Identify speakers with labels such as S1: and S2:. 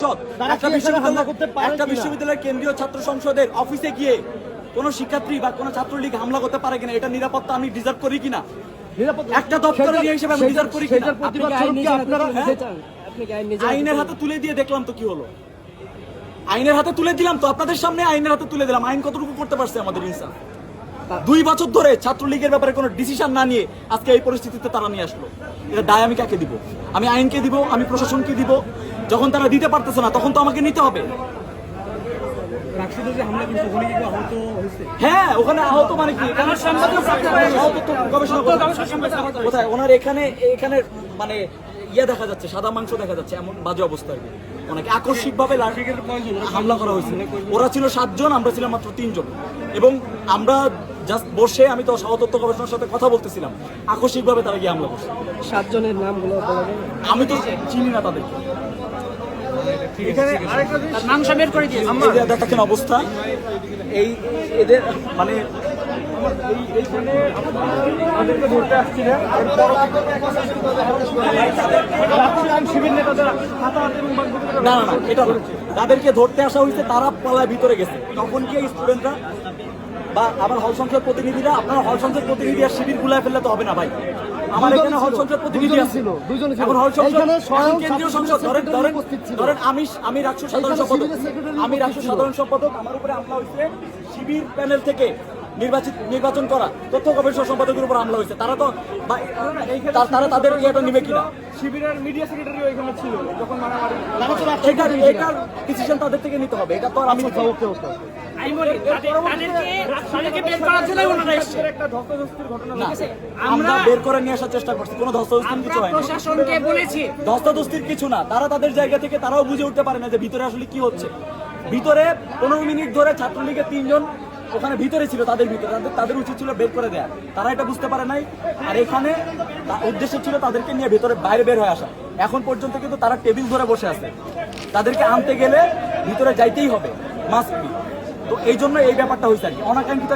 S1: একটা বিশ্ববিদ্যালয়ের কেন্দ্রীয় ছাত্র সংসদের অফিসে গিয়ে কোন শিক্ষার্থী বা কোন ছাত্রলীগ হামলা করতে পারে কিনা, এটা নিরাপত্তা আমি ডিজার্ভ করি কিনা, একটা দপ্তরের হিসেবে আমি ডিজার্ভ করি কিনা? আইনের হাতে তুলে দিয়ে দেখলাম তো কি হলো, আইনের হাতে তুলে দিলাম তো, আপনাদের সামনে আইনের হাতে তুলে দিলাম। আইন কতটুকু করতে পারছে আমাদের ইনসাফ? 2 বছর ধরে ছাত্রলীগের ব্যাপারে কোনো ডিসিশন না নিয়ে আজকে এই পরিস্থিতিতে তারা নিয়ে আসলো। এটা দায় আমি কাকে দিব? আমি আইনকে দিব, আমি প্রশাসনকে দিব। যখন তারা দিতে পারতেছে না তখন তো আমাকে নিতে হবে। হ্যাঁ, ওখানে আহত মানে কি? কোথায় ওনার এখানে মানে ইয়ে দেখা যাচ্ছে, সাদা মাংস দেখা যাচ্ছে, এমন বাজে অবস্থা। অনেকে আকস্মিক ভাবে হামলা করা হয়েছে। ওরা ছিল 7 জন, আমরা ছিলাম মাত্র 3 জন। এবং আমরা জাস্ট বসে, আমি তো সহতত্ত্ব গবেষণার সাথে কথা বলতেছিলাম, আকস্মিক ভাবে তারা গিয়ে হামলা করছে।
S2: 7 জনের নামগুলো
S1: আমি তো চিনি না তাদেরকে। দেখেন অবস্থা, এই এদের মানে না, এটা তাদেরকে ধরতে আসা হয়েছে, তারা পালায় ভিতরে গেছে। তখন কি স্টুডেন্টরা বা আবার হল সংসদ প্রতিনিধিরা, আপনারা হল সংসদ প্রতিনিধি আর শিবির গুলায় ফেললে তো হবে না ভাই। আমার এখানে হল সংসদ প্রতিনিধি ছিল, এখন হল সংসদ কেন্দ্রীয় সংসদ ধরেন আমি রাষ্ট্র সাধারণ সম্পাদক, আমার উপরে হামলা হয়েছে শিবির প্যানেল থেকে নির্বাচন করা তথ্য গবেষণা সম্পাদকের উপর হামলা হয়েছে। তারা তো তারা তাদের ইয়েটা নিবে কিনা?
S3: শিবিরের মিডিয়া সেক্রেটারি ওইখানে ছিল যখন
S1: এটার ডিসিশন তাদের থেকে নিতে হবে। এটা তো আমি আমরা বের করে নিয়ে আসার চেষ্টা করছি, কোনো ধস্তাধস্তির কিছু হয়নি।
S4: প্রশাসনকে বলেছি
S1: ধস্তাধস্তির কিছু না, তারা তাদের জায়গা থেকে তারাও বুঝে উঠতে পারে না যে ভিতরে আসলে কি হচ্ছে। ভিতরে 15 মিনিট ধরে ছাত্রলীগের 3 জন ওখানে ভিতরে ছিল, তাদের উচিত ছিল বের করে দেয়া, তারা এটা বুঝতে পারে নাই। আর এখানে উদ্দেশ্য ছিল তাদেরকে নিয়ে বাইরে বের হয়ে আসা। এখন পর্যন্ত কিন্তু তারা টেবিল ধরে বসে আছে, তাদেরকে আনতে গেলে ভিতরে যাইতেই হবে, মাস্ট বি। তো এই জন্য এই ব্যাপারটা হয়েছে আর কি, অনাকাঙ্ক্ষিত